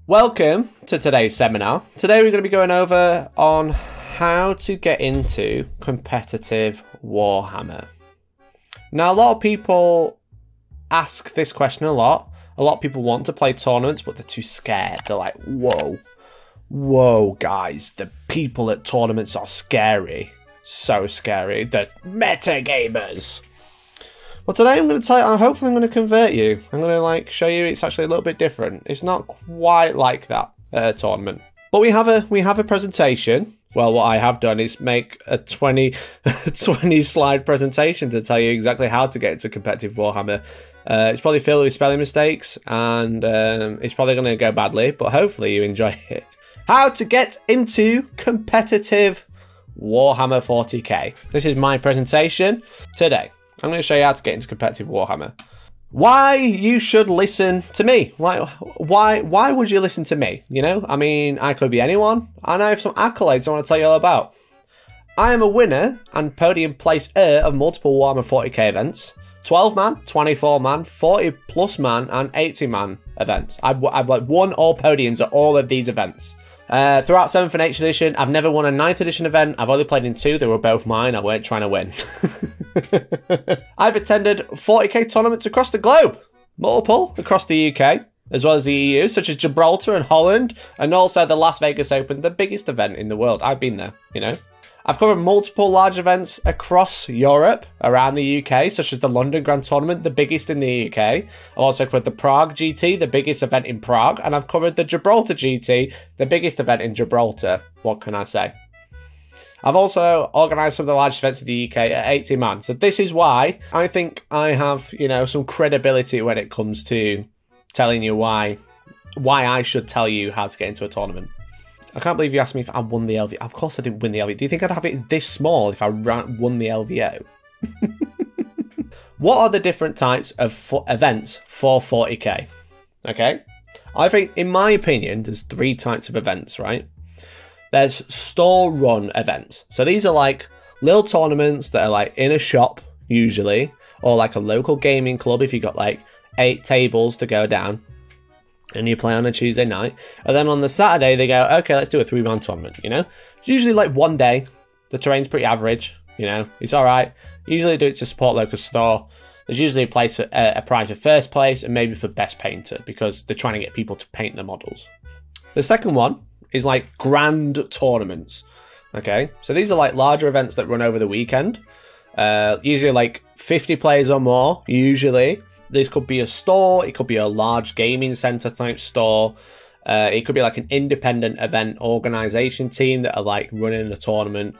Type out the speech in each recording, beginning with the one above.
Welcome to today's seminar. Today we're going to be going over on how to get into competitive Warhammer. Now, a lot of people ask this question a lot. A lot of people want to play tournaments, but they're too scared. They're like, whoa, guys, the people at tournaments are scary. So scary. They're meta gamers. Well, today I'm going to tell you, hopefully I'm going to convert you. I'm going to show you it's actually a little bit different. It's not quite like that at a tournament. But we have a presentation. Well, what I have done is make a 20 slide presentation to tell you exactly how to get into competitive Warhammer. It's probably filled with spelling mistakes and it's probably going to go badly, but hopefully you enjoy it. How to get into competitive Warhammer 40k. This is my presentation today. I'm going to show you how to get into competitive Warhammer. Why you should listen to me. Why would you listen to me? You know, I mean, I could be anyone. And I have some accolades I want to tell you all about. I am a winner and podium placer of multiple Warhammer 40k events. 12-man, 24-man, 40-plus man, and 80-man events. I've won all podiums at all of these events. Throughout 7th and 8th edition, I've never won a 9th edition event. I've only played in 2. They were both mine. I weren't trying to win. I've attended 40k tournaments across the globe. Multiple across the UK, as well as the EU, such as Gibraltar and Holland, and also the Las Vegas Open, the biggest event in the world. I've been there, you know. I've covered multiple large events across Europe, around the UK, such as the London Grand Tournament, the biggest in the UK. I've also covered the Prague GT, the biggest event in Prague, and I've covered the Gibraltar GT, the biggest event in Gibraltar. What can I say? I've also organised some of the largest events in the UK at 80 man. So this is why I think I have, you know, some credibility when it comes to telling you why I should tell you how to get into a tournament. I can't believe you asked me if I won the LVO. Of course I didn't win the LVO. Do you think I'd have it this small if I won the LVO? What are the different types of events for 40k? Okay. I think, in my opinion, there's 3 types of events, right? There's store run events. So these are like little tournaments that are like in a shop, usually, or like a local gaming club if you've got like 8 tables to go down. And you play on a Tuesday night. And then on the Saturday, they go, okay, let's do a 3-round tournament, you know? It's usually like one day. The terrain's pretty average, you know? It's all right. Usually do it to support local store. There's usually a prize for first place and maybe for best painter because they're trying to get people to paint the models. The second one is like grand tournaments, okay? So these are like larger events that run over the weekend. Usually like 50 players or more, usually. This could be a store, it could be a large gaming center type store. It could be like an independent event organization team that are like running a tournament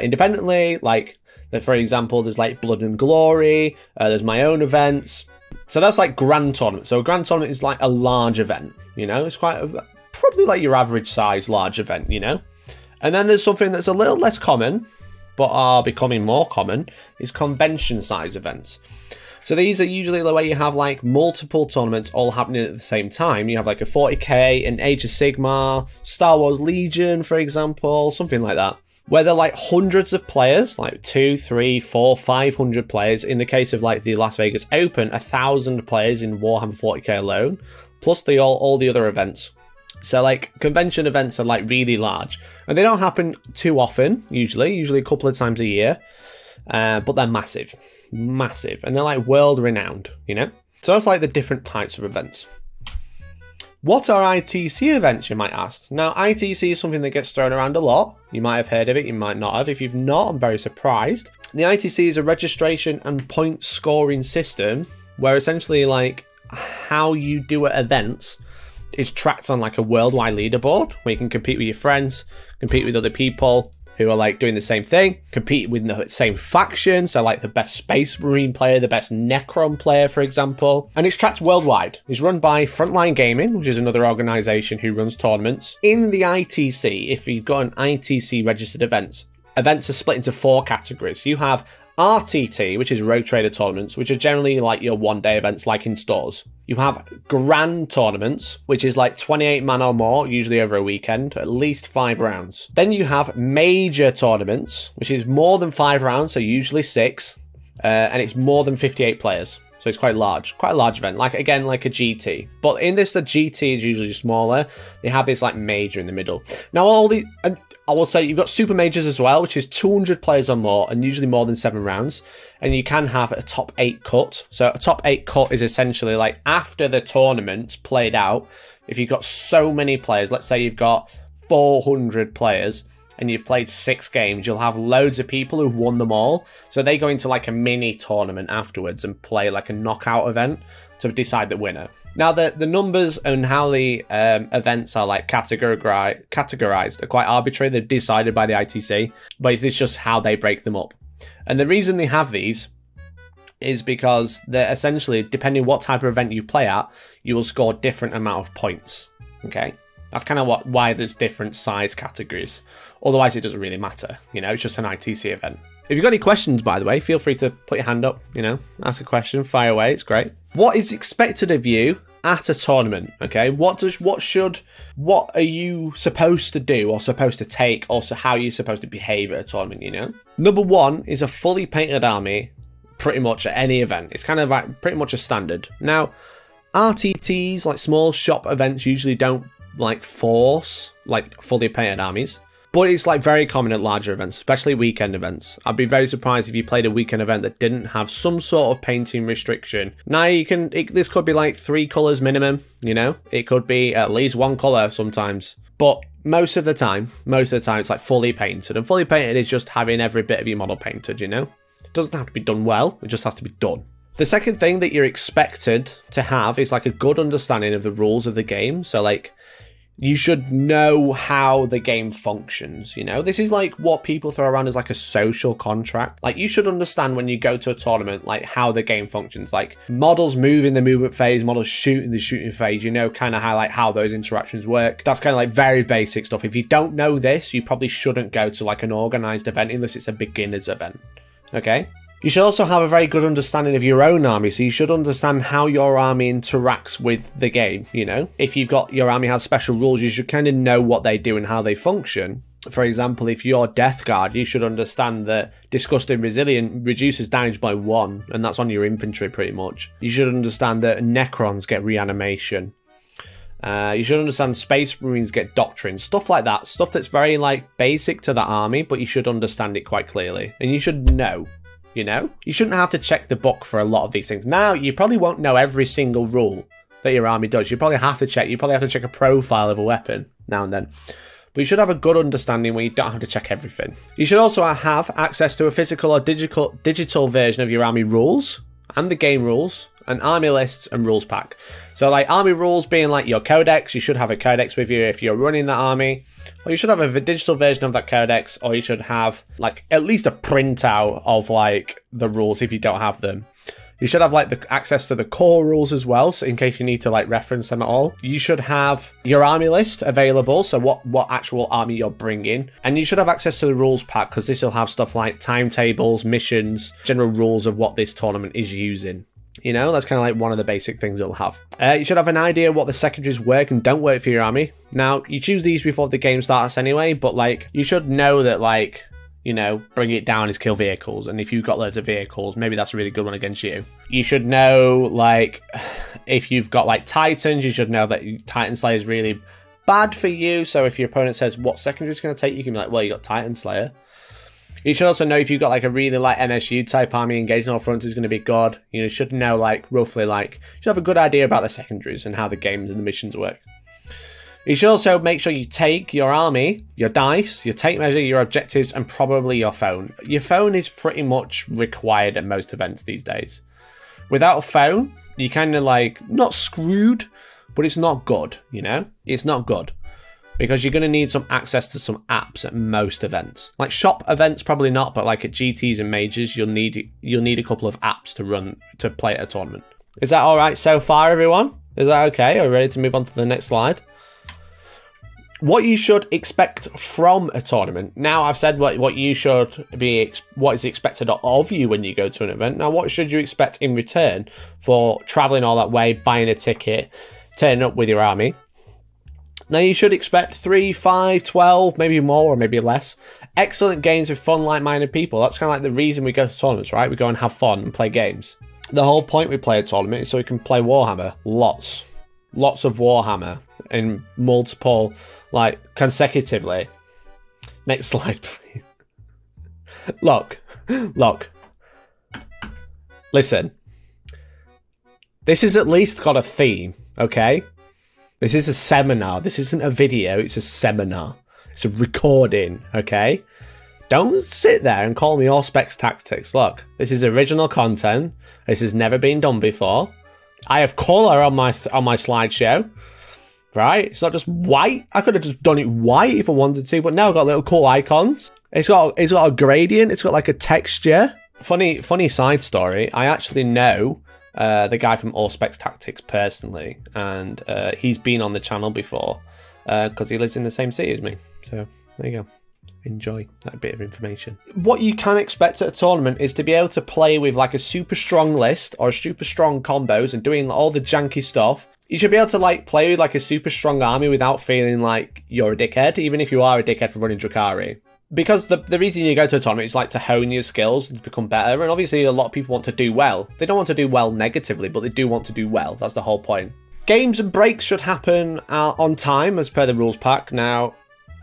independently. Like, for example, there's like Blood and Glory, there's my own events. So that's like grand tournament. So a grand tournament is like a large event, you know? It's probably like your average size large event, you know? And then there's something that's a little less common, but are becoming more common, is convention size events. So these are usually the way you have like multiple tournaments all happening at the same time. You have like a 40k, an Age of Sigmar, Star Wars Legion, for example, something like that. Where they're like hundreds of players, like 2, 3, 4, 500 players. In the case of like the Las Vegas Open, 1,000 players in Warhammer 40k alone, plus all the other events. So like convention events are like really large. And they don't happen too often, usually a couple of times a year. But they're massive. Massive, and they're like world renowned, you know. So that's like the different types of events. What are ITC events, you might ask? Now, ITC is something that gets thrown around a lot. You might have heard of it, you might not have. If you've not, I'm very surprised. The ITC is a registration and point scoring system where essentially like how you do at events is tracked on like a worldwide leaderboard where you can compete with your friends, compete with other people who are like doing the same thing, compete with the same faction, so like the best Space Marine player, the best Necron player, for example. And it's tracked worldwide. It's run by Frontline Gaming, which is another organisation who runs tournaments. In the ITC, if you've got an ITC registered events are split into 4 categories. You have RTT, which is Rogue Trader tournaments, which are generally like your one-day events like in stores. You have Grand tournaments, which is like 28 man or more, usually over a weekend, at least 5 rounds. Then you have Major tournaments, which is more than 5 rounds, so usually 6, and it's more than 58 players. So it's quite a large event, like again, like a GT. But in this, the GT is usually smaller. They have this like major in the middle. Now and I will say you've got super majors as well, which is 200 players or more, and usually more than 7 rounds. And you can have a top 8 cut. So a top 8 cut is essentially like after the tournament's played out. If you've got so many players, let's say you've got 400 players and you've played 6 games, you'll have loads of people who've won them all. So they go into like a mini tournament afterwards and play like a knockout event to decide the winner. Now, the numbers and how the events are like categorized are quite arbitrary. They're decided by the ITC, but it's just how they break them up. And the reason they have these is because they're essentially, depending what type of event you play at, you will score different amount of points. Okay, that's kind of why there's different size categories. Otherwise, it doesn't really matter. You know, it's just an ITC event. If you've got any questions, by the way, feel free to put your hand up, you know, ask a question, fire away, it's great. What is expected of you at a tournament, okay? What are you supposed to do or supposed to take, also how you're supposed to behave at a tournament, you know? Number 1 is a fully painted army, pretty much at any event. It's kind of like pretty much a standard. Now, RTTs, like small shop events, usually don't like force like fully painted armies. But it's like very common at larger events, especially weekend events. I'd be very surprised if you played a weekend event that didn't have some sort of painting restriction. Now this could be like 3 colours minimum, you know? It could be at least 1 colour sometimes. But most of the time it's like fully painted. And fully painted is just having every bit of your model painted, you know? It doesn't have to be done well, it just has to be done. The second thing that you're expected to have is like a good understanding of the rules of the game. So like, you should know how the game functions, you know? This is like what people throw around as like a social contract. Like, you should understand when you go to a tournament, like how the game functions. Like, models move in the movement phase, models shoot in the shooting phase, you know, kind of how those interactions work. That's kind of like very basic stuff. If you don't know this, you probably shouldn't go to like an organized event unless it's a beginner's event, okay? You should also have a very good understanding of your own army, so you should understand how your army interacts with the game, you know? If you've got your army has special rules, you should kind of know what they do and how they function. For example, if you're Death Guard, you should understand that Disgusting Resilient reduces damage by 1, and that's on your infantry pretty much. You should understand that Necrons get reanimation. You should understand Space Marines get Doctrine, stuff like that. Stuff that's very like basic to that army, but you should understand it quite clearly. And you should know. You know, you shouldn't have to check the book for a lot of these things. Now, you probably won't know every single rule that your army does. You probably have to check a profile of a weapon now and then. But you should have a good understanding where you don't have to check everything. You should also have access to a physical or digital version of your army rules and the game rules and army lists and rules pack. So like army rules being like your codex, you should have a codex with you if you're running that army. Or you should have a digital version of that codex, or you should have like at least a printout of like the rules if you don't have them. You should have like the access to the core rules as well, so in case you need to like reference them at all. You should have your army list available, so what actual army you're bringing. And you should have access to the rules pack, because this will have stuff like timetables, missions, general rules of what this tournament is using. You know, that's kind of like one of the basic things it'll have. You should have an idea what the secondaries work and don't work for your army. Now, you choose these before the game starts anyway, but like, you should know that like, you know, bring it down is kill vehicles. And if you've got loads of vehicles, maybe that's a really good one against you. You should know, like, if you've got like Titans, you should know that Titan Slayer is really bad for you. So if your opponent says what secondary is going to take, you can be like, well, you got Titan Slayer. You should also know if you've got like a really like MSU type army, engaging all fronts is going to be good. You should know like roughly like, you should have a good idea about the secondaries and how the games and the missions work. You should also make sure you take your army, your dice, your tape measure, your objectives, and probably your phone. Your phone is pretty much required at most events these days. Without a phone, you're kind of like, not screwed, but it's not good, you know? It's not good. Because you're going to need some access to some apps at most events. Like shop events, probably not, but like at GTs and majors, you'll need a couple of apps to play at a tournament. Is that all right so far, everyone? Is that okay? Are we ready to move on to the next slide? What you should expect from a tournament. Now I've said what you should be, what is expected of you when you go to an event. Now what should you expect in return for traveling all that way, buying a ticket, turning up with your army? Now, you should expect 3, 5, 12, maybe more or maybe less. Excellent games with fun, like-minded people. That's kind of like the reason we go to tournaments, right? We go and have fun and play games. The whole point we play a tournament is so we can play Warhammer. Lots of Warhammer in multiple, like, consecutively. Next slide, please. Look. Listen. This has at least got a theme, okay? This is a seminar. This isn't a video, it's a seminar. It's a recording, okay? Don't sit there and call me all specs tactics. Look, this is original content. This has never been done before. I have colour on my slideshow, right? It's not just white. I could have just done it white if I wanted to, but now I've got little cool icons. It's got a gradient. It's got like a texture. Funny side story. I actually know the guy from All Specs Tactics personally, and he's been on the channel before because he lives in the same city as me. So there you go. Enjoy that bit of information. What you can expect at a tournament is to be able to play with like a super strong list or super strong combos and doing all the janky stuff. You should be able to like play with like a super strong army without feeling like you're a dickhead, even if you are a dickhead for running Drakari. Because the reason you go to a tournament is like to hone your skills and become better, and obviously a lot of people want to do well. They don't want to do well negatively, but they do want to do well. That's the whole point. Games and breaks should happen on time as per the rules pack. Now,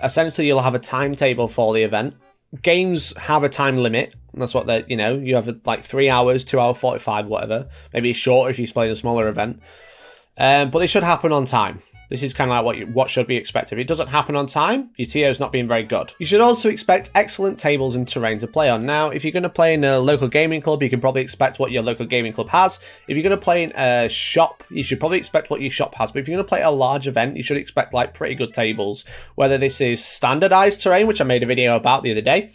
essentially you'll have a timetable for the event. Games have a time limit. That's what they're, you know, you have like 3 hours, 2 hours 45, whatever. Maybe it's shorter if you're playing a smaller event. But they should happen on time. This is kind of like what should be expected. If it doesn't happen on time, your TO's not being very good. You should also expect excellent tables and terrain to play on. Now, if you're going to play in a local gaming club, you can probably expect what your local gaming club has. If you're going to play in a shop, you should probably expect what your shop has. But if you're going to play a large event, you should expect like pretty good tables. Whether this is standardized terrain, which I made a video about the other day,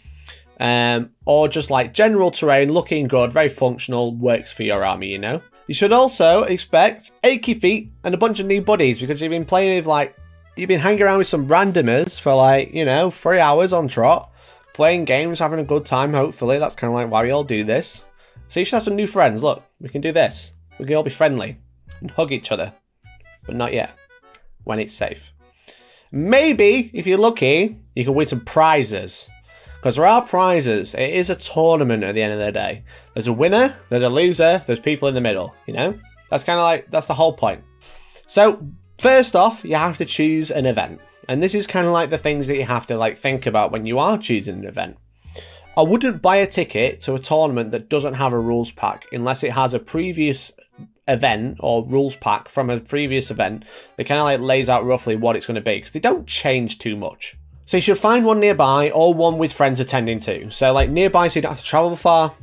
or just like general terrain, looking good, very functional, works for your army, you know? You should also expect achy feet and a bunch of new buddies because you've been playing with like, you've been hanging around with some randomers for like, you know, 3 hours on trot, playing games, having a good time, hopefully. That's kind of like why we all do this. So you should have some new friends. Look, we can do this. We can all be friendly and hug each other, but not yet, when it's safe. Maybe, if you're lucky, you can win some prizes. Because there are prizes. It is a tournament at the end of the day. There's a winner, there's a loser, there's people in the middle, you know? That's kind of like, that's the whole point. So, first off, you have to choose an event. And this is kind of like the things that you have to like think about when you are choosing an event. I wouldn't buy a ticket to a tournament that doesn't have a rules pack unless it has a previous event or rules pack from a previous event that kind of like lays out roughly what it's going to be. Because they don't change too much. So you should find one nearby or one with friends attending too. So like nearby so you don't have to travel far.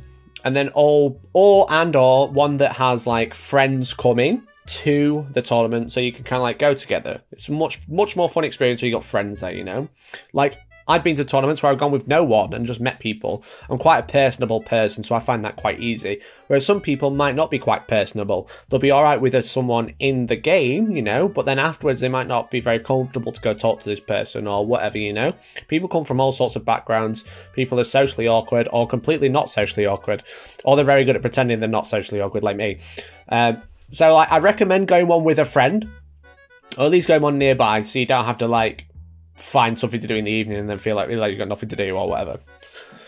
And then or one that has like friends coming to the tournament so you can kind of like go together. It's a much more fun experience when you got friends there, you know? Like I've been to tournaments where I've gone with no one and just met people. I'm quite a personable person, so I find that quite easy. Whereas some people might not be quite personable. They'll be all right with someone in the game, you know, but then afterwards they might not be very comfortable to go talk to this person or whatever, you know. People come from all sorts of backgrounds. People are socially awkward or completely not socially awkward. Or they're very good at pretending they're not socially awkward like me. So like, I recommend going one with a friend. Or at least going one nearby so you don't have to like find something to do in the evening and then feel like you've got nothing to do or whatever.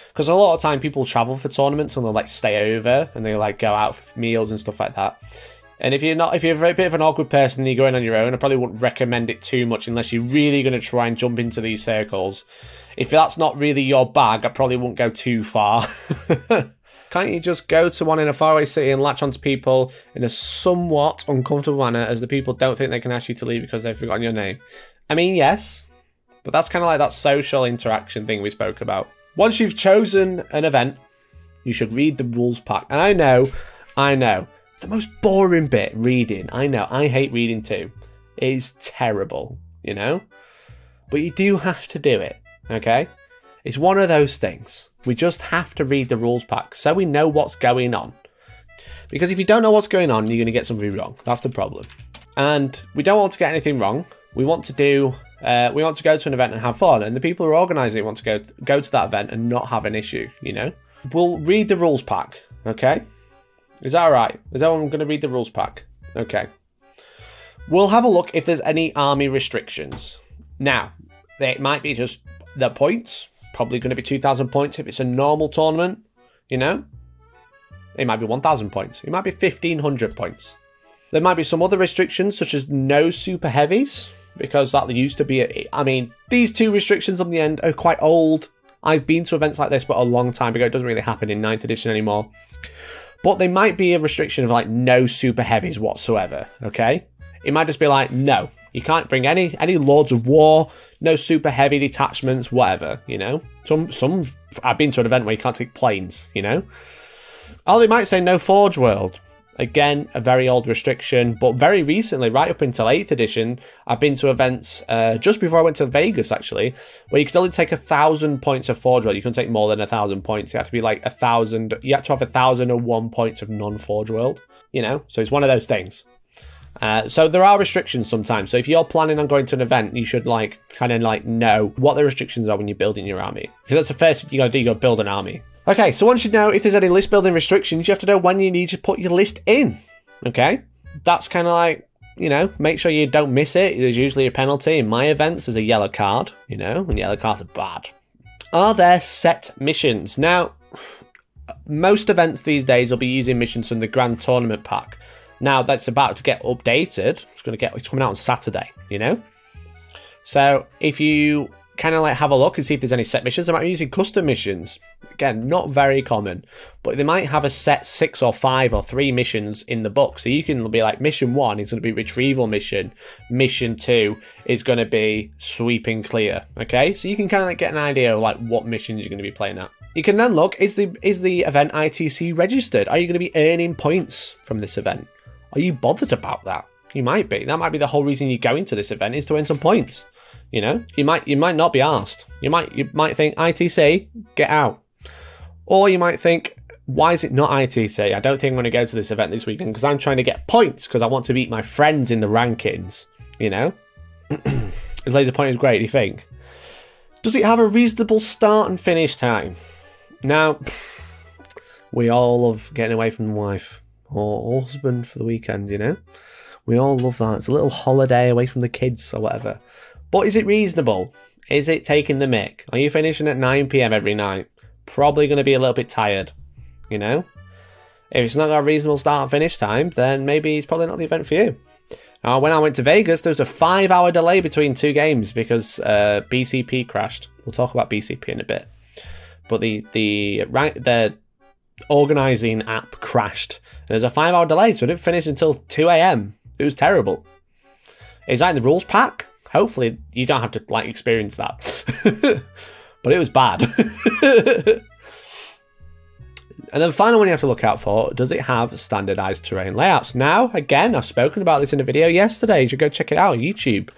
Because a lot of time people travel for tournaments and they'll like stay over and they like go out for meals and stuff like that. And if you're a bit of an awkward person and you're going on your own, I probably wouldn't recommend it too much unless you're really going to try and jump into these circles. If that's not really your bag, I probably wouldn't go too far. Can't you just go to one in a faraway city and latch onto people in a somewhat uncomfortable manner as the people don't think they can ask you to leave because they've forgotten your name? I mean, yes. But that's kind of like that social interaction thing we spoke about. Once you've chosen an event, you should read the rules pack. And I know, the most boring bit, reading. I know, I hate reading too. It is terrible, you know? But you do have to do it, okay? It's one of those things. We just have to read the rules pack so we know what's going on. Because if you don't know what's going on, you're going to get something wrong. That's the problem. And we don't want to get anything wrong. We want to go to an event and have fun, and the people who are organising it want to go to that event and not have an issue, you know? We'll read the rules pack, okay? Is that alright? Is everyone going to read the rules pack? Okay. We'll have a look if there's any army restrictions. Now, it might be just the points, probably going to be 2,000 points if it's a normal tournament, you know? It might be 1,000 points. It might be 1,500 points. There might be some other restrictions, such as no super heavies, because that used to be, I mean, these two restrictions on the end are quite old. I've been to events like this, but a long time ago. It doesn't really happen in 9th edition anymore. But there might be a restriction of like no super heavies whatsoever, okay? It might just be like, no, you can't bring any Lords of War, no super heavy detachments, whatever, you know? Some I've been to an event where you can't take planes, you know? Oh, they might say no Forge World. Again, a very old restriction, but very recently, right up until 8th edition, I've been to events just before I went to Vegas, actually, where you could only take 1,000 points of Forge World. You couldn't take more than 1,000 points. You have to be like 1,000. You have to have 1,001 points of non-Forge World, you know? So it's one of those things. So there are restrictions sometimes. So if you're planning on going to an event, you should like kind of like know what the restrictions are when you're building your army. Because that's the first thing you got to do. You got to build an army. Okay, so once you know if there's any list building restrictions, you have to know when you need to put your list in. Okay, that's kind of like, you know, make sure you don't miss it. There's usually a penalty. In my events, there's a yellow card, you know, and yellow cards are bad. Are there set missions? Now, most events these days will be using missions from the Grand Tournament pack. Now, that's about to get updated. It's coming out on Saturday, you know? So, if you kind of like have a look and see if there's any set missions, they might be using custom missions. Again, not very common, but they might have a set 6 or 5 or 3 missions in the book. So you can be like, mission 1 is going to be retrieval mission. Mission 2 is going to be sweeping clear. Okay, so you can kind of like get an idea of like what missions you're going to be playing at. You can then look, is the event ITC registered? Are you going to be earning points from this event? Are you bothered about that? You might be. That might be the whole reason you're going to this event, is to earn some points. You know, you might not be asked. You might think ITC, get out. Or you might think, why is it not ITC? I don't think I'm going to go to this event this weekend because I'm trying to get points because I want to beat my friends in the rankings. You know, his laser point is great. Do you think? Does it have a reasonable start and finish time? Now, we all love getting away from the wife or husband for the weekend. You know, we all love that. It's a little holiday away from the kids or whatever. But is it reasonable? Is it taking the mick? Are you finishing at 9 PM every night? Probably going to be a little bit tired, you know? If it's not got a reasonable start and finish time, then maybe it's probably not the event for you. Now, when I went to Vegas, there was a 5-hour delay between 2 games because BCP crashed. We'll talk about BCP in a bit. But the organising app crashed. There's a 5-hour delay, so it didn't finish until 2 AM. It was terrible. Is that in the rules pack? Hopefully you don't have to like experience that. But it was bad. And then the final one you have to look out for, does it have standardized terrain layouts? Now, again, I've spoken about this in a video yesterday. You should go check it out on YouTube.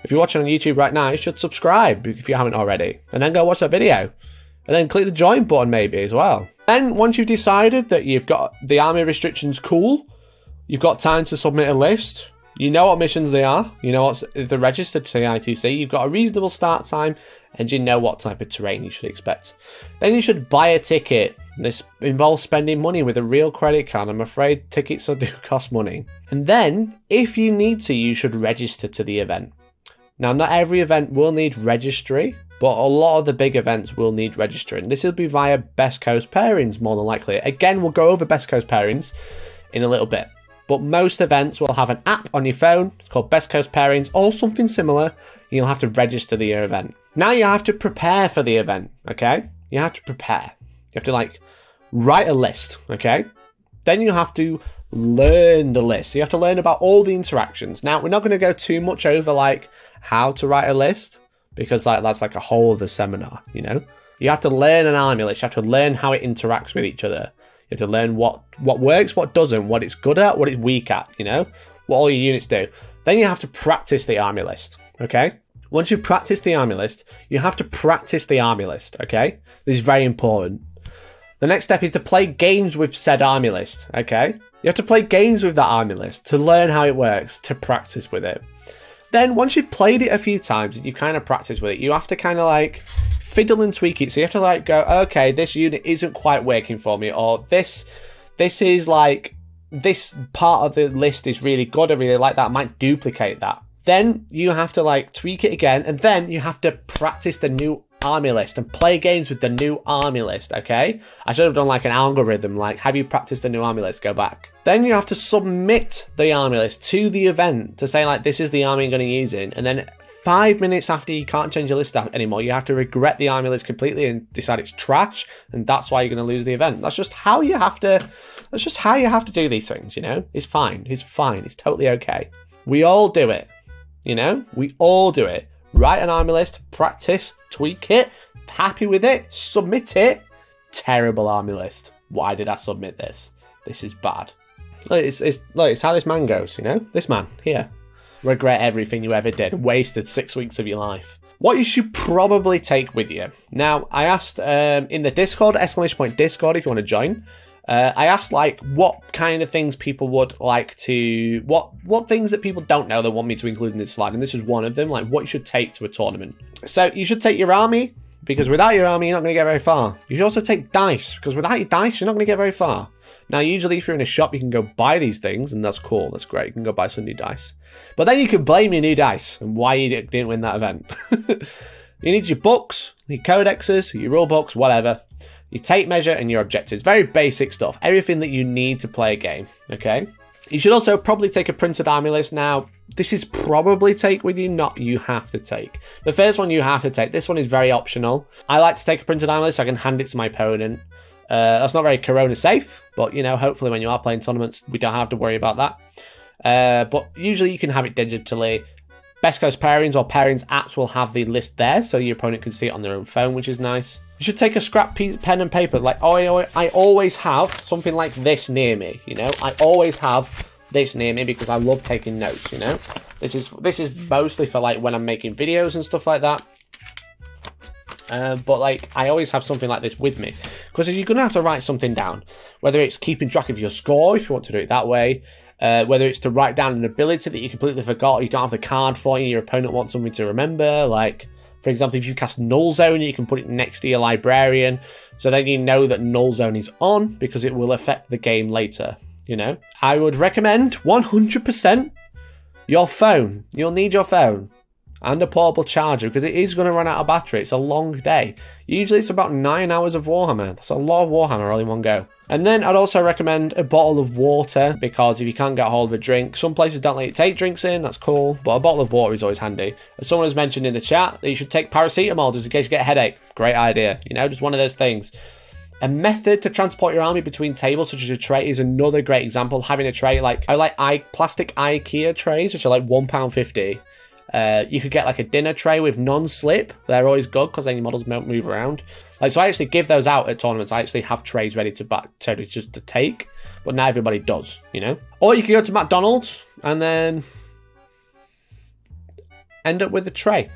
If you're watching on YouTube right now, you should subscribe if you haven't already. And then go watch that video. And then click the join button maybe as well. Then once you've decided that you've got the army restrictions cool, you've got time to submit a list. You know what missions they are, you know if they're registered to the ITC, you've got a reasonable start time, and you know what type of terrain you should expect. Then you should buy a ticket. This involves spending money with a real credit card. I'm afraid tickets do cost money. And then, if you need to, you should register to the event. Now, not every event will need registry, but a lot of the big events will need registering. This will be via Best Coast Pairings, more than likely. Again, we'll go over Best Coast Pairings in a little bit. But most events will have an app on your phone. It's called Best Coast Pairings or something similar. You'll have to register the event. Now you have to prepare for the event, okay? You have to prepare. You have to like write a list, okay? Then you have to learn the list. You have to learn about all the interactions. Now, we're not going to go too much over like how to write a list because like that's like a whole other seminar, you know? You have to learn an army list. You have to learn how it interacts with each other. You have to learn what works, what doesn't, what it's good at, what it's weak at, you know? What all your units do. Then you have to practice the army list, okay? Once you've practiced the army list, you have to practice the army list, okay? This is very important. The next step is to play games with said army list, okay? You have to play games with that army list to learn how it works, to practice with it. Then once you've played it a few times and you've kind of practiced with it, you have to kind of like fiddle and tweak it. So you have to like go, okay, this unit isn't quite working for me, or this is like, this part of the list is really good, I really like that, I might duplicate that. Then you have to like tweak it again, and then you have to practice the new army list and play games with the new army list, okay? I should have done like an algorithm, like, have you practiced the new army list? Go back. Then you have to submit the army list to the event to say, like, this is the army I'm going to use in. And then 5 minutes after you can't change your list out anymore, you have to regret the army list completely and decide it's trash. And that's why you're going to lose the event. That's just how you have to, that's just how you have to do these things, you know? It's fine. It's fine. It's totally okay. We all do it, you know? We all do it. Write an army list, practice, tweak it, happy with it, submit it. Terrible army list. Why did I submit this? This is bad. Look, it's how this man goes, you know? This man, here. Regret everything you ever did. Wasted 6 weeks of your life. What you should probably take with you. Now, I asked in the Discord, !Discord, if you want to join. I asked, like, what kind of things people would like to... What things that people don't know they want me to include in this slide. And this is one of them, like, what you should take to a tournament. So, you should take your army, because without your army, you're not going to get very far. You should also take dice, because without your dice, you're not going to get very far. Now, usually, if you're in a shop, you can go buy these things, and that's cool. That's great. You can go buy some new dice. But then you can blame your new dice and why you didn't win that event. You need your books, your codexes, your rule books, whatever. Your tape measure and your objectives. Very basic stuff. Everything that you need to play a game, okay? You should also probably take a printed army list. Now, this is probably take with you, not you have to take. The first one you have to take. This one is very optional. I like to take a printed army list so I can hand it to my opponent. That's not very corona safe, but, you know, hopefully when you are playing tournaments, we don't have to worry about that. But usually you can have it digitally. Best Coast Pairings or Pairings apps will have the list there so your opponent can see it on their own phone, which is nice. You should take a scrap pen and paper. Like, I always have something like this near me, you know? I always have this near me because I love taking notes, you know? This is mostly for, like, when I'm making videos and stuff like that. But, like, I always have something like this with me. Because you're going to have to write something down. Whether it's keeping track of your score, if you want to do it that way. Whether it's to write down an ability that you completely forgot, or you don't have the card for it, and your opponent wants something to remember, like... For example, if you cast Null Zone, you can put it next to your Librarian, so then you know that Null Zone is on, because it will affect the game later, you know? I would recommend 100% your phone. You'll need your phone and a portable charger, because it is going to run out of battery. It's a long day. Usually it's about 9 hours of Warhammer. That's a lot of Warhammer all in one go. And then I'd also recommend a bottle of water, because if you can't get a hold of a drink, some places don't let you take drinks in, that's cool, but a bottle of water is always handy. As someone has mentioned in the chat, that you should take paracetamol just in case you get a headache. Great idea, you know, just one of those things. A method to transport your army between tables, such as a tray, is another great example. Having a tray, like, I like plastic IKEA trays, which are like £1.50. You could get like a dinner tray with non-slip. They're always good because then your models don't move around. Like, so I actually give those out at tournaments. I actually have trays ready to just to take, but not everybody does, you know. Or you can go to McDonald's and then end up with a tray.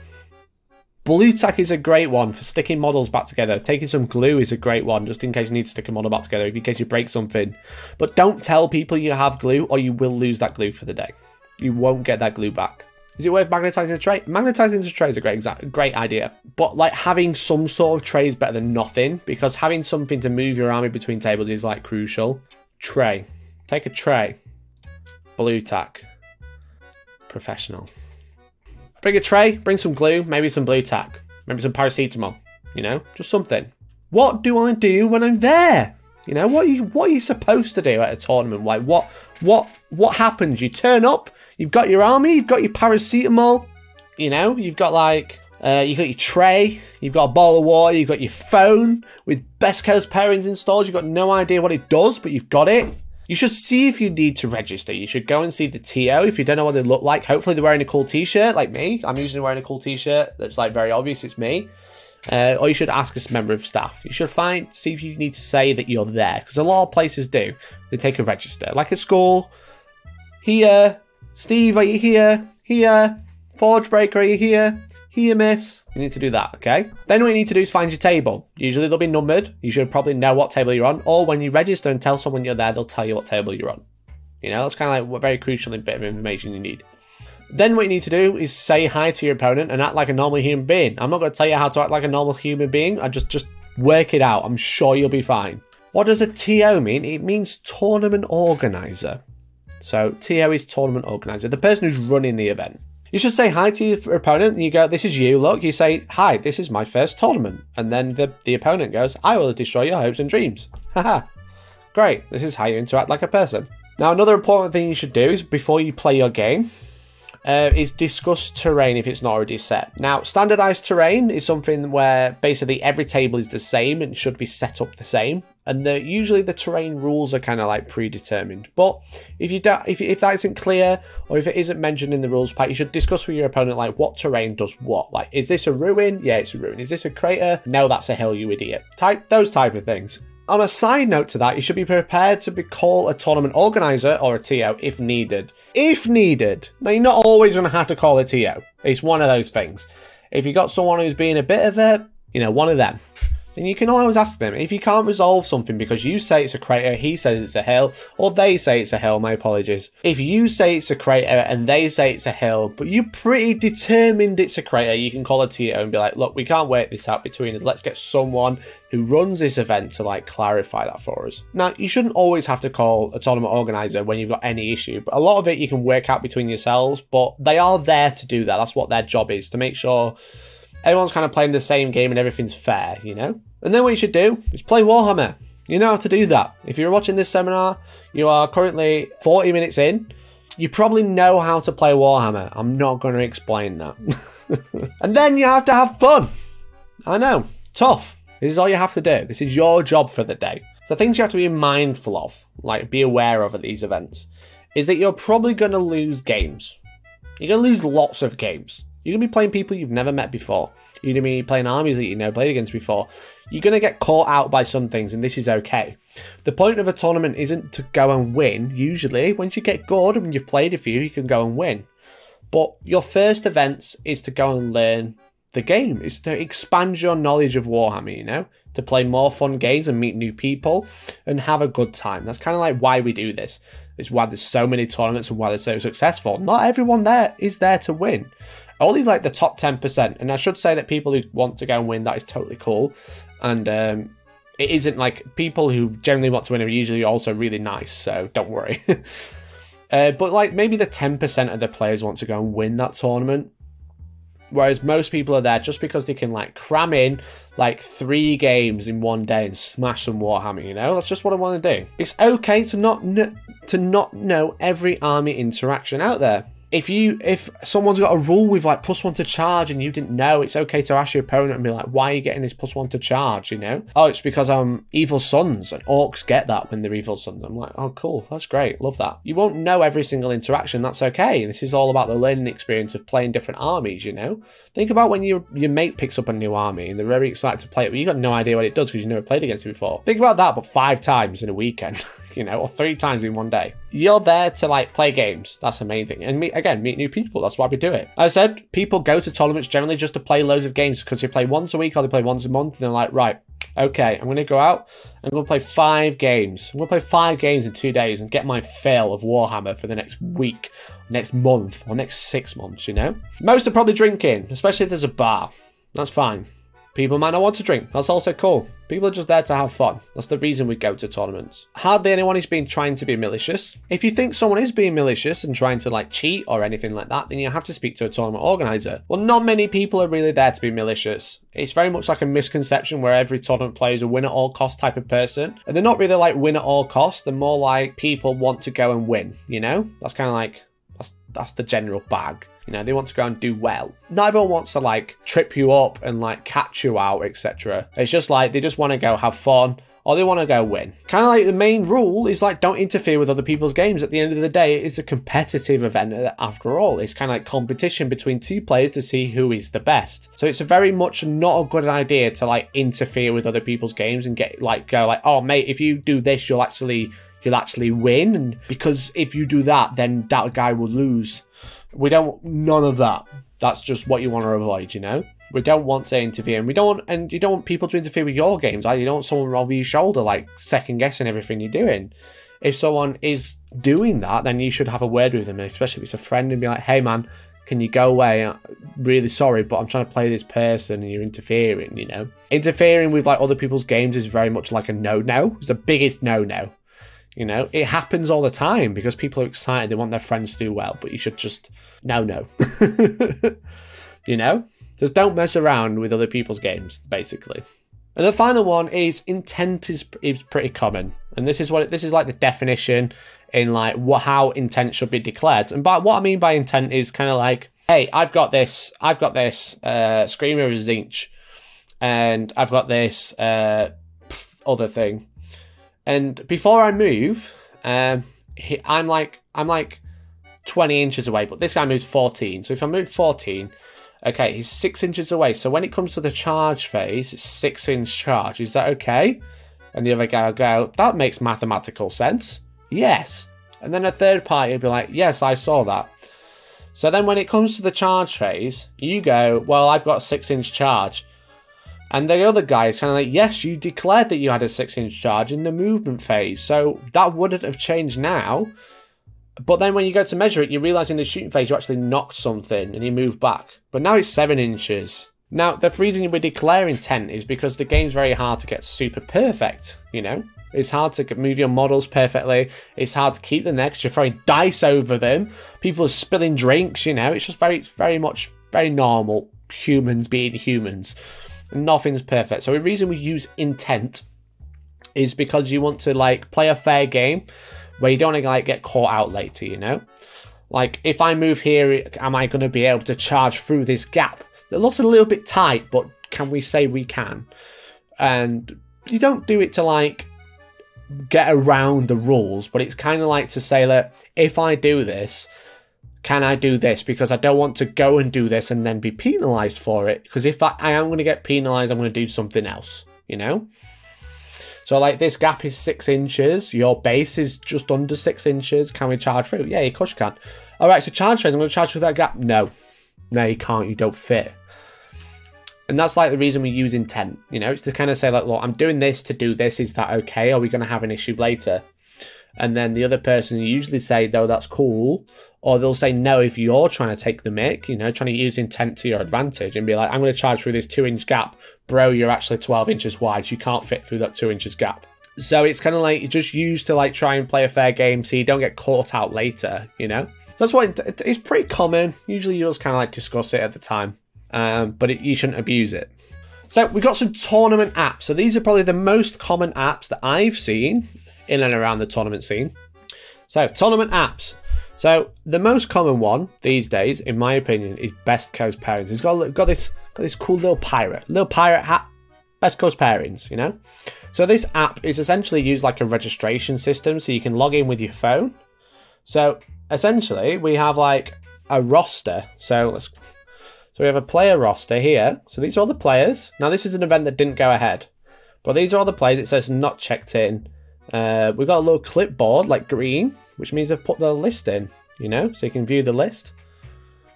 Blue tack is a great one for sticking models back together. Taking some glue is a great one, just in case you need to stick a model back together, in case you break something. But don't tell people you have glue, or you will lose that glue for the day. You won't get that glue back. Is it worth magnetizing a tray? Magnetizing a tray is a great idea. But, like, having some sort of tray is better than nothing, because having something to move your army between tables is, like, crucial. Tray. Take a tray. Blue tack. Professional. Bring a tray, bring some glue, maybe some blue tack. Maybe some paracetamol, you know? Just something. What do I do when I'm there? You know, what are you supposed to do at a tournament? Like, what happens? You turn up, you've got your army, you've got your paracetamol, you know, you've got like, you've got your tray, you've got a bottle of water, you've got your phone with Best Coast Pairings installed, you've got no idea what it does, but you've got it. You should see if you need to register. You should go and see the TO if you don't know what they look like. Hopefully they're wearing a cool t-shirt like me. I'm usually wearing a cool t-shirt that's like very obvious it's me. Or you should ask a member of staff. You should see if you need to say that you're there, because a lot of places do. They take a register. Like at school, here, Steve, are you here? Here, Forge Breaker, are you here? Here, miss. You need to do that, okay? Then what you need to do is find your table. Usually they'll be numbered. You should probably know what table you're on, or when you register and tell someone you're there, they'll tell you what table you're on. You know, that's kind of like what very crucial bit of information you need. Then what you need to do is say hi to your opponent and act like a normal human being. I'm not going to tell you how to act like a normal human being. I just work it out. I'm sure you'll be fine. What does a TO mean? It means tournament organizer. So TO is tournament organizer, the person who's running the event. You should say hi to your opponent and you go, this is you, look. You say, hi, this is my first tournament. And then the opponent goes, I will destroy your hopes and dreams. Haha. Great. This is how you interact like a person. Now, another important thing you should do is before you play your game, is discuss terrain if it's not already set. Now, standardized terrain is something where basically every table is the same and should be set up the same. And usually the terrain rules are kind of like predetermined. But if that isn't clear, or if it isn't mentioned in the rules pack, you should discuss with your opponent like what terrain does what. Like, is this a ruin? Yeah, it's a ruin. Is this a crater? No, that's a hill, you idiot. Those type of things. On a side note to that, you should be prepared to call a tournament organizer or a TO if needed. If needed. Now, you're not always going to have to call a TO. It's one of those things. If you've got someone who's being a bit of a, one of them, then you can always ask them. If you can't resolve something because you say it's a crater, he says it's a hill, or they say it's a hill, my apologies. If you say it's a crater and they say it's a hill, but you're pretty determined it's a crater, you can call a TO and be like, look, we can't work this out between us. Let's get someone who runs this event to like clarify that for us. Now, you shouldn't always have to call a tournament organizer when you've got any issue, but a lot of it you can work out between yourselves, but they are there to do that. That's what their job is, to make sure everyone's kind of playing the same game and everything's fair, And then what you should do is play Warhammer. You know how to do that. If you're watching this seminar, you are currently 40 minutes in, you probably know how to play Warhammer. I'm not going to explain that. And then you have to have fun. I know, tough. This is all you have to do. This is your job for the day. So things you have to be mindful of, like be aware of at these events, is that you're probably going to lose games. You're going to lose lots of games. You're going to be playing people you've never met before. You're going to be playing armies that you've never played against before. You're going to get caught out by some things, and this is okay. The point of a tournament isn't to go and win. Usually, once you get good and you've played a few, you can go and win. But your first events is to go and learn the game. It's to expand your knowledge of Warhammer, to play more fun games and meet new people and have a good time. That's kind of like why we do this. It's why there's so many tournaments and why they're so successful. Not everyone there is there to win. Only like the top 10%. And I should say that people who want to go and win, that is totally cool. And it isn't like people who generally want to win are usually also really nice. So don't worry. But like maybe the 10% of the players want to go and win that tournament. Whereas most people are there just because they can like cram in like 3 games in one day and smash some Warhammer, That's just what I want to do. It's okay to not know every army interaction out there. If someone's got a rule with like +1 to charge and you didn't know, it's okay to ask your opponent and be like, why are you getting this +1 to charge, Oh, it's because I'm evil sons, and orcs get that when they're evil sons. I'm like, oh, cool, that's great, love that. You won't know every single interaction, that's okay. This is all about the learning experience of playing different armies, Think about when your mate picks up a new army and they're very excited to play it, but you got no idea what it does because you've never played against it before. Think about that, but 5 times in a weekend, or 3 times in one day. You're there to like play games. That's the main thing. And meet new people. That's why we do it. As I said, people go to tournaments generally just to play loads of games because they play once a week or they play once a month. And they're like, right, okay, I'm going to go out and I'm going to play 5 games. I'm going to play 5 games in 2 days and get my fill of Warhammer for the next week, next month, or next 6 months, Most are probably drinking, especially if there's a bar. That's fine. People might not want to drink. That's also cool. People are just there to have fun. That's the reason we go to tournaments. Hardly anyone is trying to be malicious. If you think someone is being malicious and trying to like cheat or anything like that, then you have to speak to a tournament organizer. Well, not many people are really there to be malicious. It's very much like a misconception where every tournament player is a win at all cost type of person. And they're not really like win at all cost. They're more like people want to go and win, That's kind of like, that's the general bag. They want to go and do well. Not everyone wants to like trip you up and like catch you out, etc. It's just like they just want to go have fun or they want to go win. Kind of like the main rule is like don't interfere with other people's games. At the end of the day, it's a competitive event after all. It's kind of like competition between 2 players to see who is the best. So it's a very much not a good idea to like interfere with other people's games and go like, oh mate, if you do this, you'll actually win. And because if you do that, then that guy will lose. We don't, none of that. That's just what you want to avoid, We don't want to interfere, and you don't want people to interfere with your games either. You don't want someone over your shoulder, like second guessing everything you're doing. If someone is doing that, then you should have a word with them, especially if it's a friend, and be like, hey man, can you go away? I'm really sorry, but I'm trying to play this person and you're interfering, Interfering with like other people's games is very much like a no-no. It's the biggest no-no. You know, it happens all the time because people are excited. They want their friends to do well, but you should just, no. You know, just don't mess around with other people's games, basically. And the final one is intent is pretty common. And this is like the definition in like how intent should be declared. And by what I mean by intent is kind of like, hey, I've got this Screamer of Zinch, and I've got this other thing. And before I move, I'm like 20 inches away, but this guy moves 14. So if I move 14, okay, he's 6 inches away. So when it comes to the charge phase, it's 6-inch charge. Is that okay? And the other guy will go, that makes mathematical sense. Yes. And then a third party will be like, yes, I saw that. So then when it comes to the charge phase, you go, well, I've got a 6-inch charge. And the other guy is kind of like, yes, you declared that you had a 6-inch charge in the movement phase. So that wouldn't have changed now. But then when you go to measure it, you realise in the shooting phase you actually knocked something and you move back. But now it's 7 inches. Now, the reason we declare intent is because the game's very hard to get super perfect, you know? It's hard to move your models perfectly. It's hard to keep them there because you're throwing dice over them. People are spilling drinks, you know? It's just very normal. Humans being humans. Nothing's perfect. So the reason we use intent is because you want to like play a fair game where you don't want to like get caught out later, you know? Like if I move here, am I going to be able to charge through this gap? It looks a little bit tight, but can we say we can? And you don't do it to like get around the rules, but it's kind of like to say that if I do this, can I do this? Because I don't want to go and do this and then be penalised for it. Because if I am going to get penalised, I'm going to do something else, you know? So like this gap is 6 inches. Your base is just under 6 inches. Can we charge through? Yeah, of course you can. All right, so charge phase. I'm going to charge through that gap. No, you can't. You don't fit. And that's like the reason we use intent, you know? It's to kind of say like, look, I'm doing this to do this. Is that okay? Are we going to have an issue later? And then the other person usually say, no, that's cool. Or they'll say no if you're trying to take the mick, you know, trying to use intent to your advantage and be like, I'm going to charge through this 2-inch gap. Bro, you're actually 12 inches wide. You can't fit through that 2 inches gap. So it's kind of like just used to like try and play a fair game so you don't get caught out later, you know? So that's what it's pretty common. Usually you'll just kind of like discuss it at the time, but you shouldn't abuse it. So we've got some tournament apps. So these are probably the most common apps that I've seen in and around the tournament scene. So tournament apps. So the most common one these days, in my opinion, is Best Coast Pairings. It's got this cool little pirate hat. Best Coast Pairings, you know. So this app is essentially used like a registration system, so you can log in with your phone. So essentially, we have like a roster. So we have a player roster here. So these are all the players. Now this is an event that didn't go ahead, but these are all the players. It says not checked in. We've got a little clipboard like green, which means I've put the list in, you know, so you can view the list.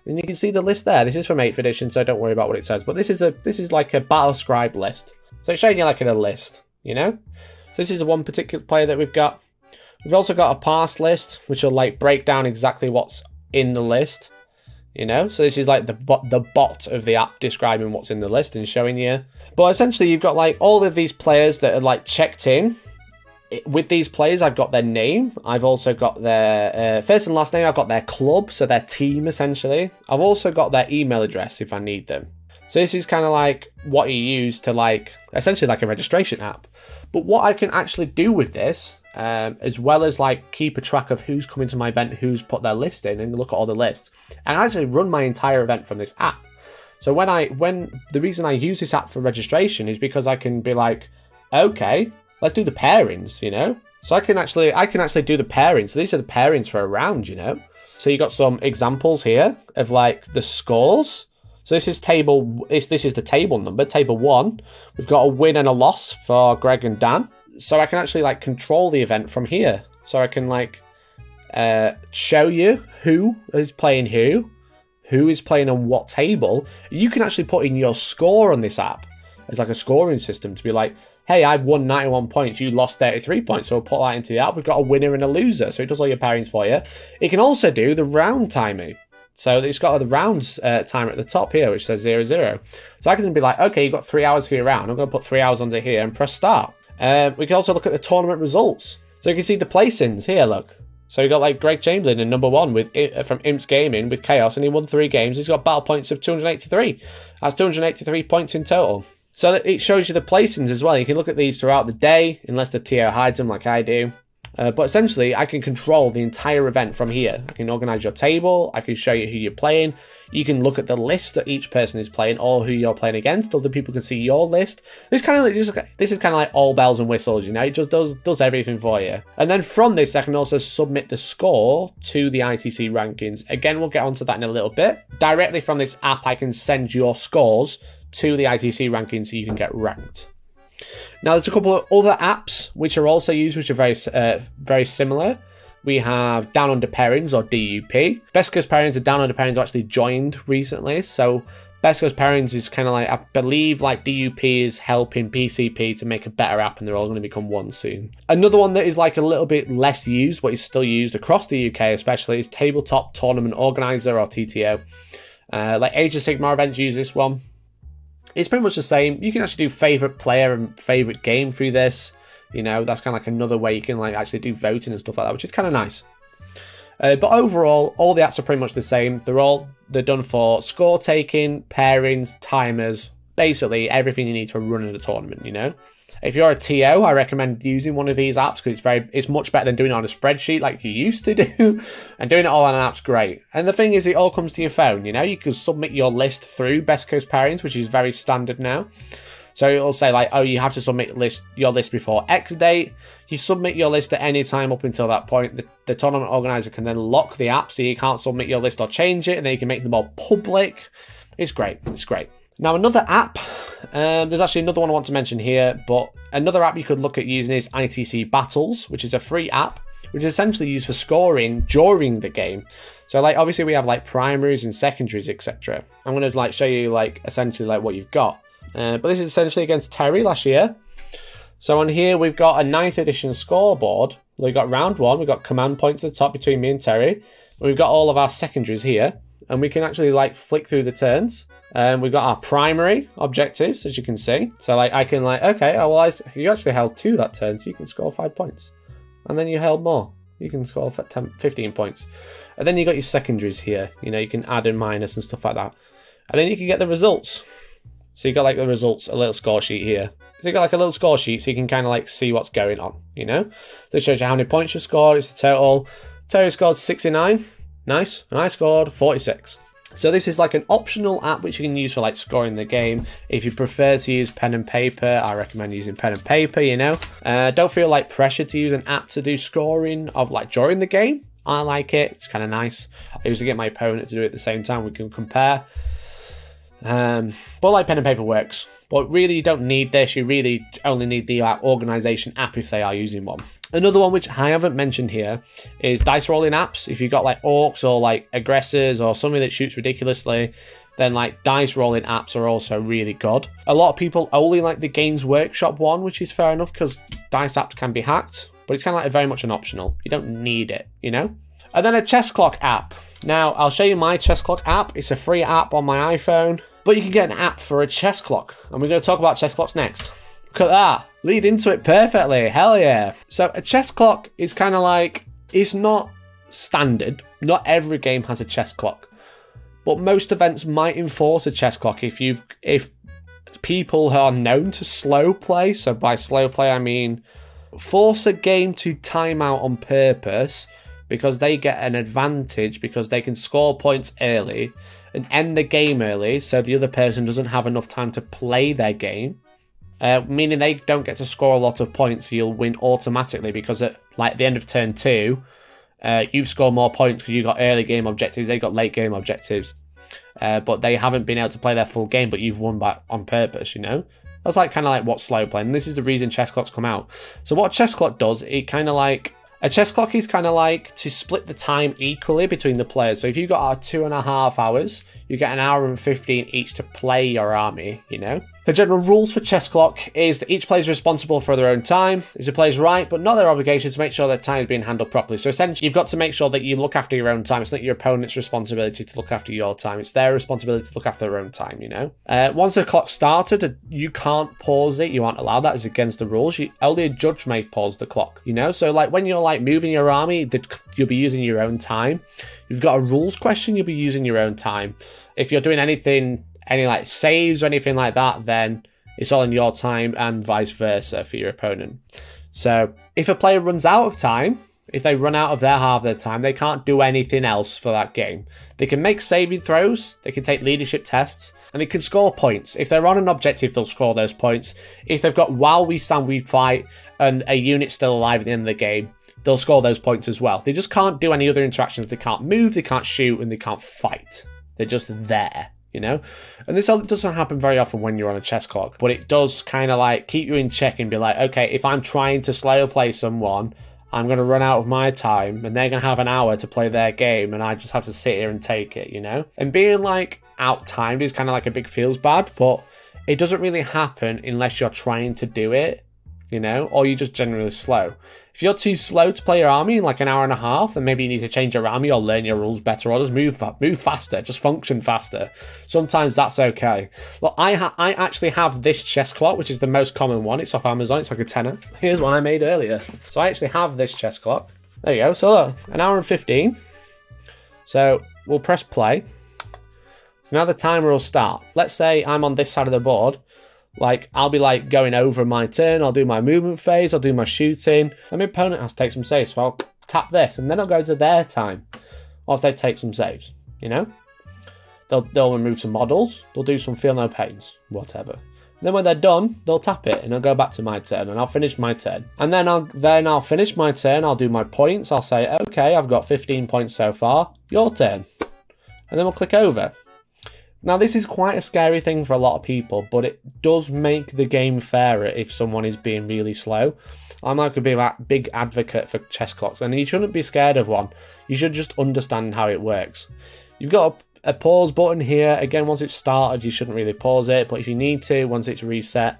And you can see the list there. This is from 8th edition, so don't worry about what it says. But this is like a battle scribe list. So it's showing you like in a list, you know. So this is one particular player that we've got. We've also got a pass list, which will like break down exactly what's in the list, you know. So this is like the bot of the app describing what's in the list and showing you. But essentially, you've got like all of these players that are like checked in. With these players, I've got their name. I've also got their first and last name. I've got their club, so their team, essentially. I've also got their email address if I need them. So this is kind of like what you use to like, essentially like a registration app. But what I can actually do with this, as well as like keep a track of who's coming to my event, who's put their list in, and look at all the lists, and actually run my entire event from this app. So when the reason I use this app for registration is because I can be like, okay, let's do the pairings, you know? So I can actually do the pairings. So these are the pairings for a round, you know? So you got some examples here of like the scores. So this is the table number, table 1. We've got a win and a loss for Greg and Dan. So I can actually like control the event from here. So I can like show you who is playing who is playing on what table. You can actually put in your score on this app. It's like a scoring system to be like, hey, I've won 91 points, you lost 33 points, so we'll put that into the app. We've got a winner and a loser, so it does all your pairings for you. It can also do the round timing. So it's got the rounds timer at the top here, which says 00. So I can be like, okay, you've got 3 hours for your round. I'm going to put 3 hours onto here and press start. We can also look at the tournament results. So you can see the placings here, look. So you got like Greg Chamberlain in #1 with from Imps Gaming with Chaos, and he won 3 games. He's got battle points of 283. That's 283 points in total. So it shows you the placings as well. You can look at these throughout the day, unless the TO hides them like I do. But essentially, I can control the entire event from here. I can organize your table. I can show you who you're playing. You can look at the list that each person is playing, or who you're playing against. Other people can see your list. This is kind of like all bells and whistles, you know. It just does everything for you. And then from this, I can also submit the score to the ITC rankings. Again, we'll get onto that in a little bit. Directly from this app, I can send your scores to the ITC rankings so you can get ranked. Now, there's a couple of other apps which are also used, which are very similar. We have Down Under Pairings, or DUP. Best Coast Pairings and Down Under Pairings actually joined recently. So Best Coast Pairings is kind of like, I believe like DUP is helping PCP to make a better app, and they're all going to become one soon. Another one that is like a little bit less used, but is still used across the UK especially, is Tabletop Tournament Organizer, or TTO. Like Age of Sigmar events use this one. It's pretty much the same. You can actually do favourite player and favourite game through this. You know, that's kind of like another way you can like actually do voting and stuff like that, which is kind of nice. But overall, all the apps are pretty much the same. They're done for score taking, pairings, timers, basically everything you need to run in a tournament, you know. If you're a TO, I recommend using one of these apps because it's much better than doing it on a spreadsheet like you used to do. And doing it all on an app's great. And the thing is, it all comes to your phone, you know. You can submit your list through Best Coast Pairings, which is very standard now. So it'll say like, oh, you have to submit your list before X date. You submit your list at any time up until that point. The tournament organizer can then lock the app so you can't submit your list or change it, and then you can make them all public. It's great. It's great. Now, another app, there's actually another one I want to mention here, but another app you could look at using is ITC Battles, which is a free app, which is essentially used for scoring during the game. So, like, obviously we have like primaries and secondaries, etc. I'm going to like show you like essentially like what you've got. But this is essentially against Terry last year. So on here we've got a 9th edition scoreboard. We've got round 1, we've got command points at the top between me and Terry. We've got all of our secondaries here, and we can actually like flick through the turns. We've got our primary objectives, as you can see. So like I can like, okay, oh, well, you actually held 2 that turn, so you can score 5 points. And then you held more. You can score 15 points. And then you got your secondaries here. You know, you can add and minus and stuff like that. And then you can get the results. So you got like the results, a little score sheet here. So you got like a little score sheet so you can kind of like see what's going on, you know? So it shows you how many points you scored, it's the total. Terry scored 69, nice, and I scored 46. So this is like an optional app which you can use for like scoring the game. If you prefer to use pen and paper, I recommend using pen and paper, you know? Don't feel like pressure to use an app to do scoring of like during the game. I like it, it's kind of nice. I usually get my opponent to do it at the same time, we can compare. But like pen and paper works, but really you don't need this. You really only need the organization app if they are using one. Another one which I haven't mentioned here is dice rolling apps. If you've got like orcs or like aggressors or something that shoots ridiculously, then like dice rolling apps are also really good. A lot of people only like the Games Workshop one, which is fair enough because dice apps can be hacked, but it's kind of like very much an optional. You don't need it, you know? And then a chess clock app. Now, I'll show you my chess clock app. It's a free app on my iPhone, but you can get an app for a chess clock. And we're going to talk about chess clocks next. Look at that. Lead into it perfectly. Hell yeah. So a chess clock is kind of like, it's not standard. Not every game has a chess clock. But most events might enforce a chess clock if people are known to slow play. So by slow play, I mean force a game to time out on purpose, because they get an advantage because they can score points early and end the game early, so the other person doesn't have enough time to play their game, meaning they don't get to score a lot of points, so you'll win automatically because at like the end of turn 2, you've scored more points because you got early game objectives, they got late game objectives, but they haven't been able to play their full game, but you've won back on purpose, you know? That's like kind of like what slow play, and this is the reason chess clocks come out. So what a chess clock does, it kind of like, a chess clock is kind of like to split the time equally between the players. So if you've got 2.5 hours, You get an hour and 15 each to play your army, you know? The general rules for Chess Clock is that each player is responsible for their own time. It's a player's right, but not their obligation to make sure that time is being handled properly. So essentially, you've got to make sure that you look after your own time. It's not your opponent's responsibility to look after your time. It's their responsibility to look after their own time, you know? Once the clock started, you can't pause it. You aren't allowed that. It's against the rules. Only a judge may pause the clock, you know? So like when you're like moving your army, you'll be using your own time. If you've got a rules question, you'll be using your own time. If you're doing anything, any like saves or anything like that, then it's all in your time and vice versa for your opponent. So if a player runs out of time, if they run out of their half of their time, they can't do anything else for that game. They can make saving throws, they can take leadership tests, and they can score points. If they're on an objective, they'll score those points. If they've got while we stand, we fight, and a unit's still alive at the end of the game, they'll score those points as well. They just can't do any other interactions. They can't move, they can't shoot, and they can't fight. They're just there. You know, and this doesn't happen very often when you're on a chess clock, but it does kind of like keep you in check and be like, okay, if I'm trying to slow play someone, I'm going to run out of my time and they're going to have an hour to play their game and I just have to sit here and take it, you know? And being like out-timed is kind of like a big feels bad, but it doesn't really happen unless you're trying to do it, you know, or you're just generally slow. If you're too slow to play your army in like an hour and a half, then maybe you need to change your army or learn your rules better or just move faster, just function faster. Sometimes that's okay. Look, I actually have this chess clock, which is the most common one. It's off Amazon. It's like a tenner. Here's one I made earlier. So I actually have this chess clock. There you go. So look, an hour and 15. So we'll press play. So now the timer will start. Let's say I'm on this side of the board. Like, I'll be like going over my turn, I'll do my movement phase, I'll do my shooting, and my opponent has to take some saves, so I'll tap this, and then it'll go to their time, whilst they take some saves, you know? They'll remove some models, they'll do some feel no pains, whatever. And then when they're done, they'll tap it, and it'll go back to my turn, and I'll finish my turn. And then I'll finish my turn, I'll do my points, I'll say, okay, I've got 15 points so far, your turn. And then we'll click over. Now, this is quite a scary thing for a lot of people, but it does make the game fairer if someone is being really slow. I'm like a big advocate for chess clocks, and you shouldn't be scared of one. You should just understand how it works. You've got a pause button here. Again, once it's started, you shouldn't really pause it, but if you need to, once it's reset,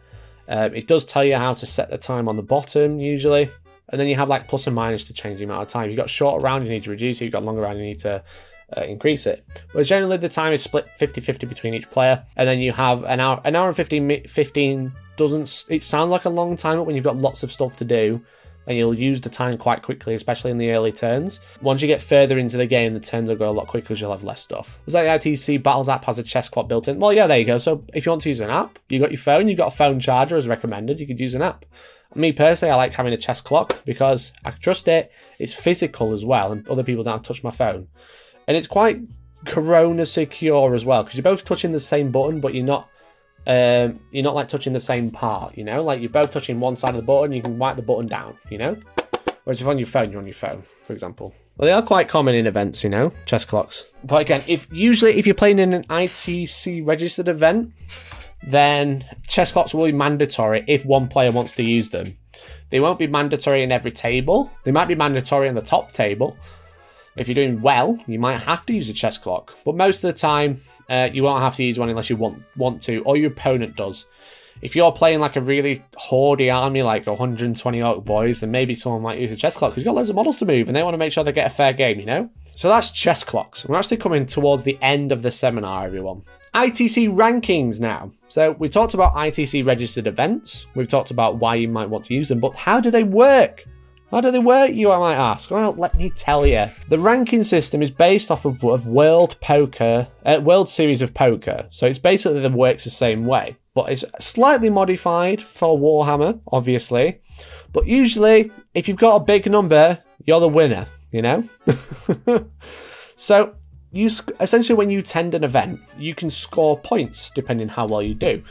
it does tell you how to set the time on the bottom, usually. And then you have like plus and minus to change the amount of time. You've got shorter round, you need to reduce it. You've got longer round, you need to increase it. But generally the time is split 50-50 between each player, and then you have an hour and 15 doesn't, it sounds like a long time, but when you've got lots of stuff to do, then you'll use the time quite quickly, especially in the early turns. Once you get further into the game, the turns will go a lot quicker because you'll have less stuff. It's like the ITC Battles app has a chess clock built in. Well, yeah, there you go. So if you want to use an app, you got your phone, you've got a phone charger as recommended, you could use an app. Me personally, I like having a chess clock because I trust it. It's physical as well, and other people don't have to touch my phone. And it's quite corona secure as well, because you're both touching the same button, but you're not like touching the same part, you know? Like you're both touching one side of the button, you can wipe the button down, you know? Whereas if on your phone, you're on your phone, for example. Well, they are quite common in events, you know, chess clocks. But again, if you're playing in an ITC registered event, then chess clocks will be mandatory if one player wants to use them. They won't be mandatory in every table. They might be mandatory on the top table. If you're doing well, you might have to use a chess clock, but most of the time, you won't have to use one unless you want to, or your opponent does. If you're playing like a really hoardy army, like 120 orc boys, then maybe someone might use a chess clock because you've got loads of models to move and they want to make sure they get a fair game, you know? So that's chess clocks. We're actually coming towards the end of the seminar, everyone. ITC rankings now. So we talked about ITC registered events. We've talked about why you might want to use them, but how do they work? How do they work, you might ask? Well, let me tell you. The ranking system is based off of World Series of Poker. So it's basically that works the same way. But it's slightly modified for Warhammer, obviously. But usually, if you've got a big number, you're the winner, you know? So, essentially when you attend an event, you can score points depending how well you do.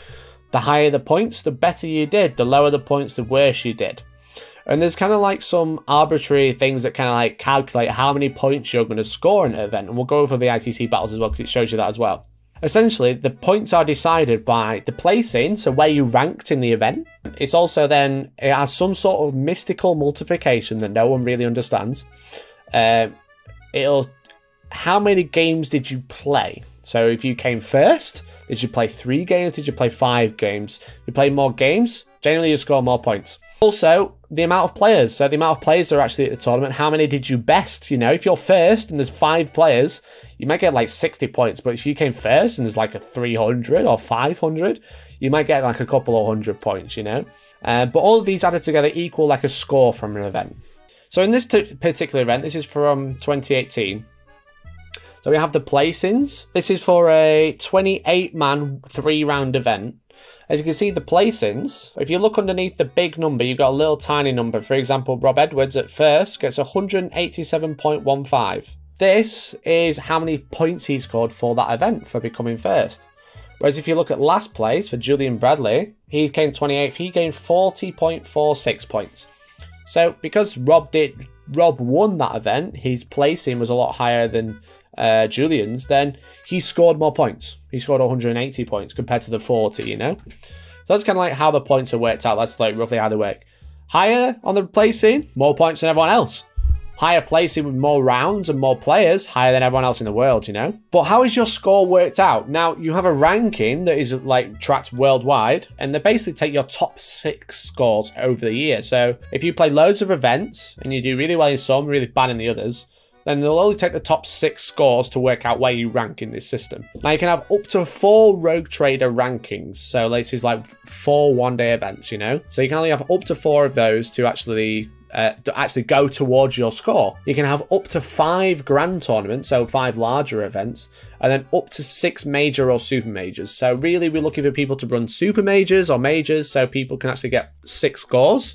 The higher the points, the better you did. The lower the points, the worse you did. And there's kind of like some arbitrary things that kind of like calculate how many points you're going to score in an event. And we'll go over the ITC battles as well because it shows you that as well. Essentially, the points are decided by the placing, so where you ranked in the event. It's also then, it has some sort of mystical multiplication that no one really understands. How many games did you play? So if you came first, did you play 3 games? Did you play 5 games? If you play more games, generally you score more points. Also, the amount of players. So the amount of players that are actually at the tournament, how many did you best? You know, if you're first and there's 5 players, you might get like 60 points. But if you came first and there's like a 300 or 500, you might get like a couple of 100 points, you know. But all of these added together equal like a score from an event. So in this particular event, this is from 2018. So we have the placings. This is for a 28-man 3-round event. As you can see, the placings, if you look underneath the big number, you've got a little tiny number. For example, Rob Edwards at first gets 187.15. This is how many points he scored for that event for becoming first. Whereas if you look at last place for Julian Bradley, he came 28th, he gained 40.46 points. So because Rob won that event, his placing was a lot higher than Julian's, then he scored more points. He scored 180 points compared to the 40, you know? So that's kind of like how the points are worked out. That's like roughly how they work. Higher on the placing, more points than everyone else. Higher placing with more rounds and more players, higher than everyone else in the world, you know? But how is your score worked out? Now, you have a ranking that is like tracked worldwide, and they basically take your top 6 scores over the year. So if you play loads of events and you do really well in some, really bad in the others, then they'll only take the top 6 scores to work out where you rank in this system. Now, you can have up to 4 Rogue Trader rankings. So this is like 4 one-day events, you know? So you can only have up to 4 of those to actually go towards your score. You can have up to 5 grand tournaments, so 5 larger events, and then up to 6 major or super majors. So really, we're looking for people to run super majors or majors so people can actually get 6 scores.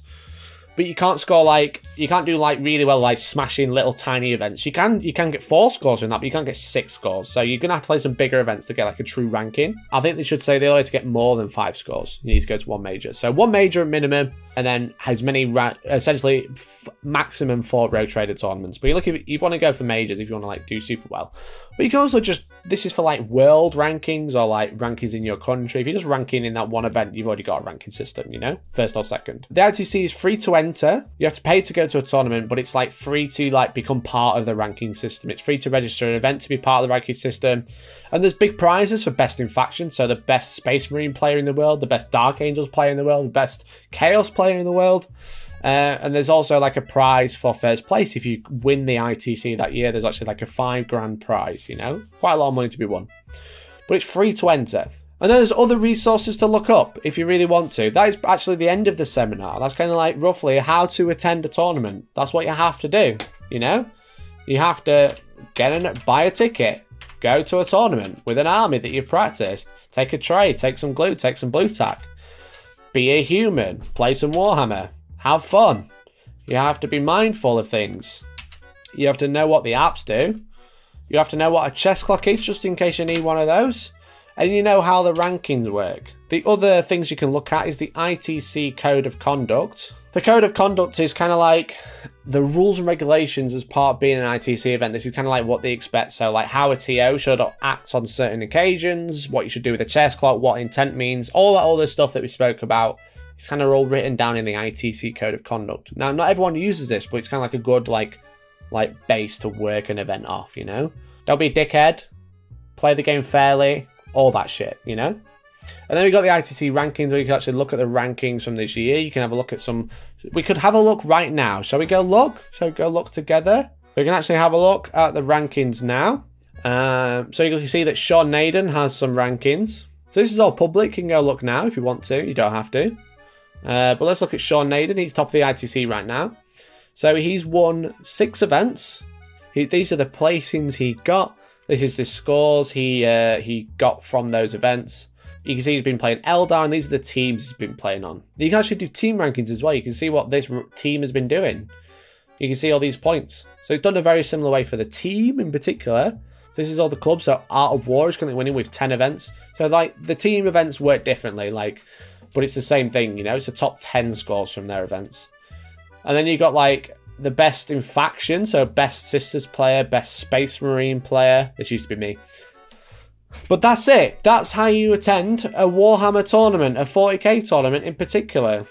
But you can't score like, you can't do like really well like smashing little tiny events. You can get 4 scores in that, but you can't get 6 scores. So you're gonna have to play some bigger events to get like a true ranking. I think they should say they only to get more than 5 scores. You need to go to 1 major. So 1 major at minimum, and then as many essentially maximum 4 Rogue Trader tournaments. But you're looking, you want to go for majors if you want to like do super well. But you can also just, this is for like world rankings or like rankings in your country. If you're just ranking in that one event, you've already got a ranking system, you know, first or second. The ITC is free to enter. You have to pay to go to a tournament, but it's like free to like become part of the ranking system. It's free to register an event to be part of the ranking system. And there's big prizes for best in faction. So the best Space Marine player in the world, the best Dark Angels player in the world, the best Chaos player in the world. And there's also like a prize for first place. If you win the ITC that year, there's actually like a 5 grand prize, you know? Quite a lot of money to be won. But it's free to enter. And then there's other resources to look up if you really want to. That is actually the end of the seminar. That's kind of like roughly how to attend a tournament. That's what you have to do, you know? You have to buy a ticket, go to a tournament with an army that you've practiced, take a trade, take some glue, take some blue tack, be a human, play some Warhammer, have fun. You have to be mindful of things. You have to know what the apps do. You have to know what a chess clock is, just in case you need one of those. And you know how the rankings work. The other things you can look at is the ITC Code of Conduct. The Code of Conduct is kind of like the rules and regulations as part of being an ITC event. This is kind of like what they expect. So like how a TO should act on certain occasions, what you should do with a chess clock, what intent means, all that other stuff that we spoke about. It's kind of all written down in the ITC Code of Conduct. Now, not everyone uses this, but it's kind of like a good like base to work an event off, you know? Don't be a dickhead. Play the game fairly. All that shit, you know? And then we got the ITC rankings where you can actually look at the rankings from this year. You can have a look at some... We could have a look right now. Shall we go look? Shall we go look together? We can actually have a look at the rankings now. So you can see that Sean Naden has some rankings. So this is all public. You can go look now if you want to. You don't have to. But let's look at Sean Naden. He's top of the ITC right now. So he's won 6 events. These are the placings he got. This is the scores he got from those events. You can see he's been playing Eldar, and these are the teams he's been playing on. You can actually do team rankings as well. You can see what this team has been doing. You can see all these points. So he's done a very similar way for the team in particular. This is all the clubs. So Art of War is currently winning with 10 events. So like the team events work differently, but it's the same thing, you know. It's the top 10 scores from their events. And then you got like the best in faction, so best Sisters player, best Space Marine player. This used to be me. But that's it. That's how you attend a Warhammer tournament, a 40k tournament in particular.